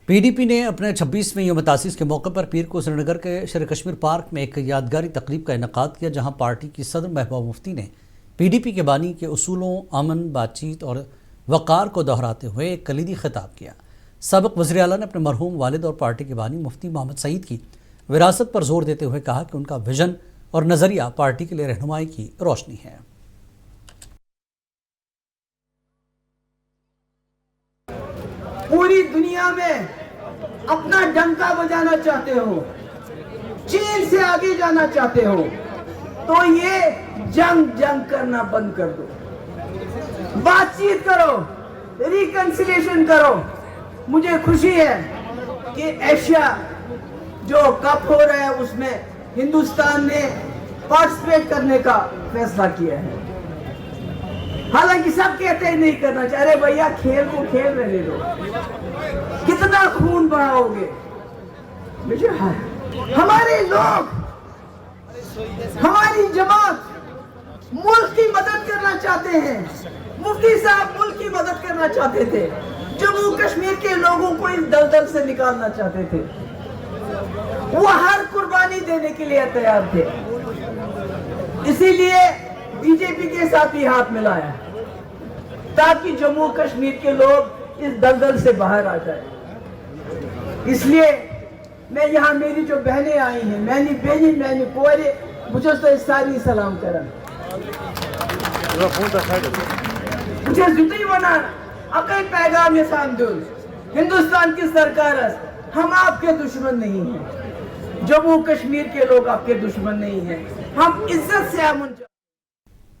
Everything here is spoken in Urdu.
پی ڈی پی نے اپنے 26ویں یوم تاسیس کے موقع پر پیر کو سری نگر کے شیر کشمیر پارک میں ایک یادگاری تقریب کا انعقاد کیا، جہاں پارٹی کی صدر محبوبہ مفتی نے پی ڈی پی کے بانی کے اصولوں، امن، بات چیت اور وقار کو دہراتے ہوئے ایک کلیدی خطاب کیا۔ سابق وزیر اعلیٰ نے اپنے مرحوم والد اور پارٹی کے بانی مفتی محمد سعید کی وراثت پر زور دیتے ہوئے کہا کہ ان کا ویژن اور نظریہ پارٹی کے لیے رہنمائی کی روشنی ہے۔ پوری دنیا میں اپنا ڈنکا بجانا چاہتے ہو، چین سے آگے جانا چاہتے ہو، تو یہ جنگ کرنا بند کر دو، بات چیت کرو، ریکنسیلیشن کرو۔ مجھے خوشی ہے کہ ایشیا جو کپ ہو رہا ہے اس میں ہندوستان نے پارٹیسپیٹ کرنے کا فیصلہ کیا ہے۔ حالانکہ سب کہتے ہیں نہیں کرنا چاہ رہے، بھیا کھیل کو کھیل رہنے دو، کتنا خون بہاؤ گے؟ ہمارے لوگ، ہماری جماعت ملک کی مدد کرنا چاہتے ہیں۔ مفتی صاحب ملک کی مدد کرنا چاہتے تھے، جموں کشمیر کے لوگوں کو اس دلدل سے نکالنا چاہتے تھے، وہ ہر قربانی دینے کے لیے تیار تھے۔ اسی لیے بی جے پی کے ساتھ ہی ہاتھ ملایا تاکہ جموں کشمیر کے لوگ اس دلدل سے باہر آ جائیں۔ اس لیے میں یہاں میری جو بہنیں آئی ہیں، میں نے بیجی، میں نے پورے مجھے تو ساری سلام کرن مجھے زندگی بنا اکئی پیغام نسان دل ہندوستان کی سرکار ہم آپ کے دشمن نہیں ہیں، جموں کشمیر کے لوگ آپ کے دشمن نہیں ہیں، ہم عزت سے امن